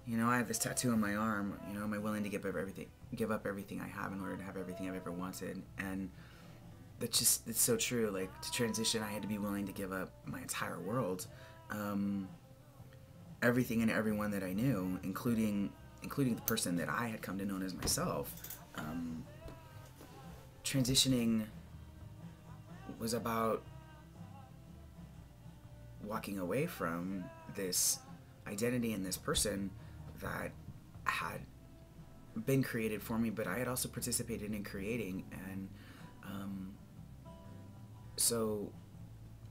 You know, I have this tattoo on my arm. You know, am I willing to give up everything I have in order to have everything I've ever wanted? And it's so true. Like, to transition, I had to be willing to give up my entire world, um, everything and everyone that I knew, including the person that I had come to know as myself. Um, Transitioning was about walking away from this identity and this person that had been created for me, but I had also participated in creating, and um, so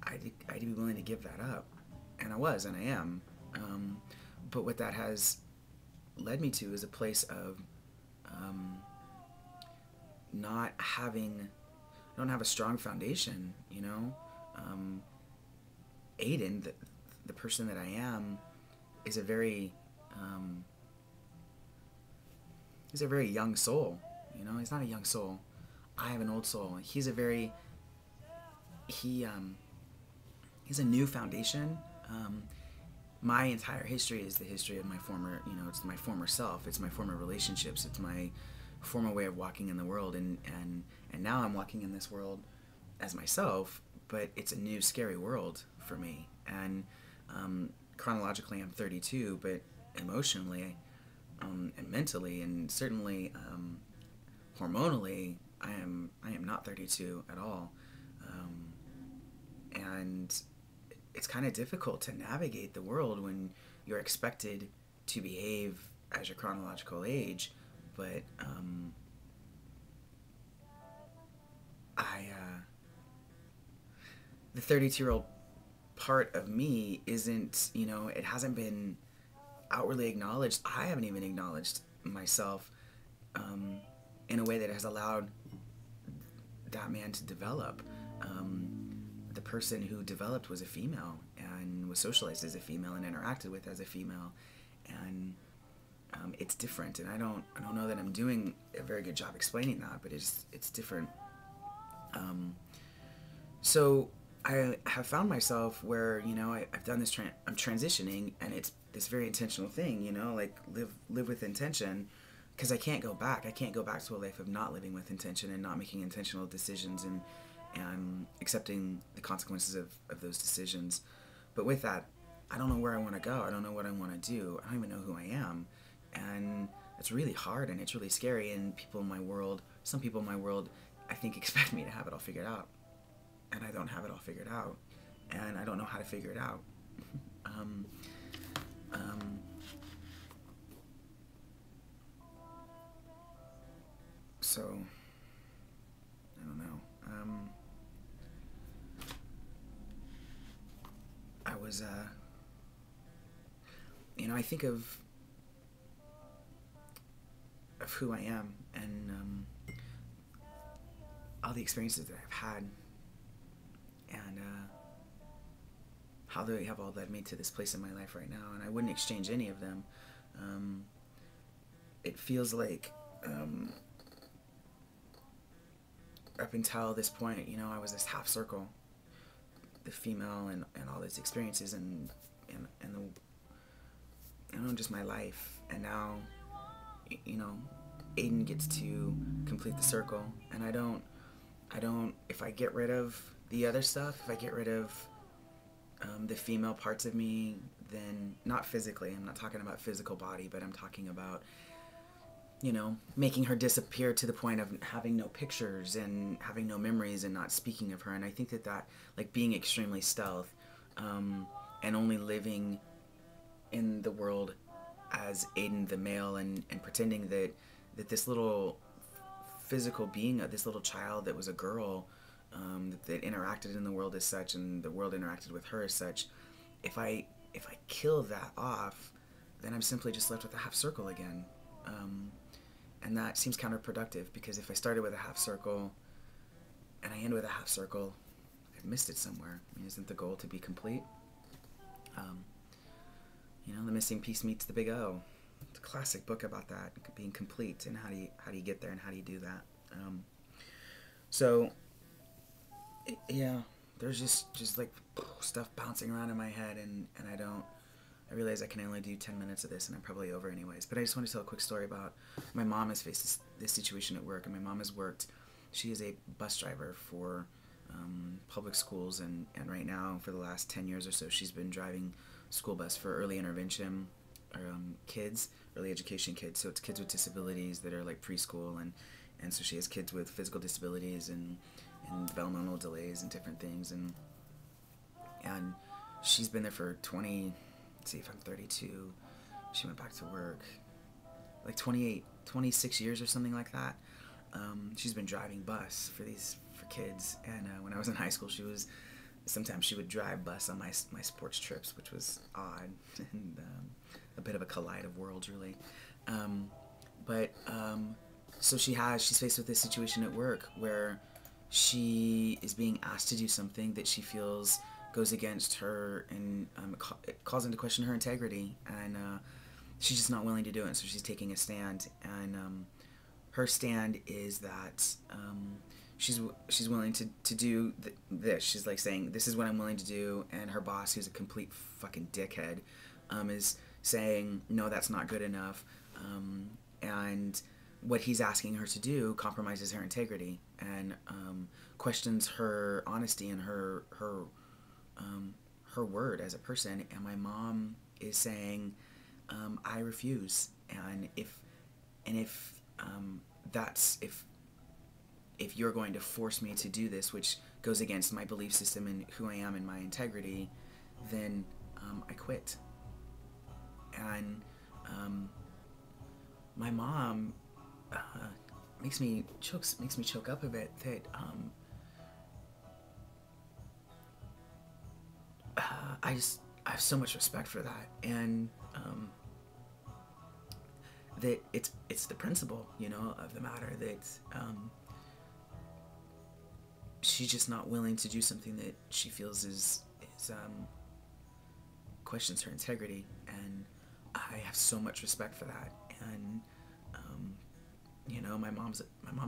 I had to be willing to give that up, and I was, and I am. Um, but what that has led me to is a place of um, not having, I don't have a strong foundation, you know. Um, Aiden, the person that I am, is a very um, he's a very young soul. You know, he's not a young soul. I have an old soul. He he's a new foundation. My entire history is the history of my former, you know, it's my former self. It's my former relationships. It's my former way of walking in the world, and now I'm walking in this world as myself. But it's a new, scary world for me. And chronologically, I'm 32, but emotionally and mentally, and certainly hormonally, I am not 32 at all. Um, and it's kind of difficult to navigate the world when you're expected to behave as your chronological age, but I the 32-year-old part of me isn't, you know, it hasn't been outwardly acknowledged. I haven't even acknowledged myself um, in a way that has allowed that man to develop. The person who developed was a female and was socialized as a female and interacted with as a female, and it's different. And I don't know that I'm doing a very good job explaining that, but it's different. Um, so I have found myself where, you know, I've done this. I'm transitioning, and it's this very intentional thing. You know, like live with intention, because I can't go back. I can't go back to a life of not living with intention and not making intentional decisions and accepting the consequences of those decisions. But with that, I don't know where I want to go. I don't know what I want to do. I don't even know who I am. And it's really hard and it's really scary. And people in my world, some people in my world, I think expect me to have it all figured out. And I don't have it all figured out. And I don't know how to figure it out. um, um, so, I don't know. I was, you know, I think of who I am, and all the experiences that I've had, and how they have all led me to this place in my life right now, and I wouldn't exchange any of them. Um, it feels like up until this point, you know, I was this half circle, the female, and all these experiences, and the, I don't know, just my life. And now, you know, Aiden gets to complete the circle, and I don't, if I get rid of the other stuff, if I get rid of the female parts of me, then not physically, I'm not talking about physical body, but I'm talking about, you know, making her disappear to the point of having no pictures and having no memories and not speaking of her. And I think that like being extremely stealth and only living in the world as Aiden the male, and pretending that this little physical being, this little child that was a girl, that interacted in the world as such, and the world interacted with her as such, if I kill that off, then I'm simply just left with a half circle again. And that seems counterproductive, because if I started with a half circle and I end with a half circle, I've missed it somewhere. I mean, isn't the goal to be complete? You know, the missing piece meets the big O. It's a classic book about that, being complete, and how do you get there, and how do you do that. So yeah, there's just like stuff bouncing around in my head, and I don't I realize I can only do 10 minutes of this, and I'm probably over anyways. But I just want to tell a quick story about my mom has faced this situation at work, and my mom has worked. She is a bus driver for public schools, and right now, for the last 10 years or so, she's been driving school bus for early intervention kids, early education kids. So it's kids with disabilities that are like preschool, and so she has kids with physical disabilities and developmental delays and different things, and she's been there for 20. Let's see, if I'm 32, she went back to work like 28, 26 years or something like that. She's been driving bus for kids, and when I was in high school, sometimes she would drive bus on my sports trips, which was odd and a bit of a collide of worlds, really. So she's faced with this situation at work where she is being asked to do something that she feels goes against her, and it calls into question her integrity, and she's just not willing to do it. So she's taking a stand, and her stand is that she's willing to do this. She's like saying, this is what I'm willing to do, and her boss, who's a complete fucking dickhead, is saying, no, that's not good enough, and what he's asking her to do compromises her integrity and questions her honesty and her word as a person. And my mom is saying, I refuse. And if you're going to force me to do this, which goes against my belief system and who I am and my integrity, then I quit. And my mom makes me choke up a bit that I have so much respect for that, and that it's the principle, of the matter, that she's just not willing to do something that she feels is questions her integrity, and I have so much respect for that. And my mom's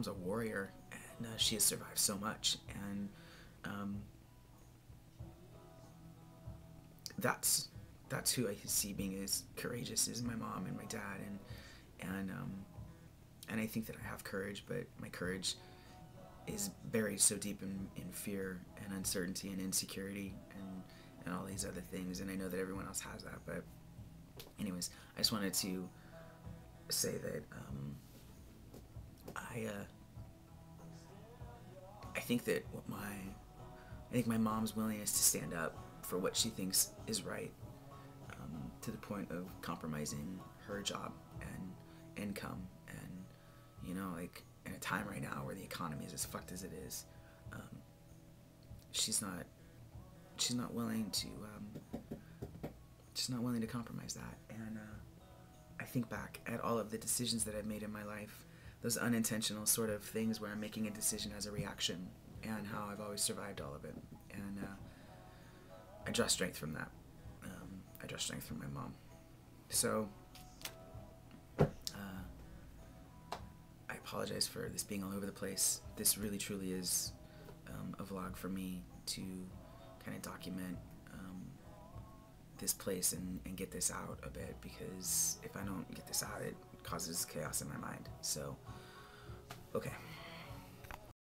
a warrior, and she has survived so much, and that's who I see being as courageous as my mom and my dad, and I think that I have courage, but my courage is buried so deep in fear and uncertainty and insecurity and all these other things, and I know that everyone else has that. But anyways, I just wanted to say that I think that my mom's willingness to stand up for what she thinks is right, to the point of compromising her job and income, and like in a time right now where the economy is as fucked as it is, she's not willing to compromise that. And I think back at all of the decisions that I've made in my life, those unintentional sort of things where I'm making a decision as a reaction, and how I've always survived all of it. And I draw strength from that. I draw strength from my mom. So I apologize for this being all over the place. This really truly is a vlog for me to kind of document this place and get this out a bit, because if I don't get this out, it causes chaos in my mind. So, okay.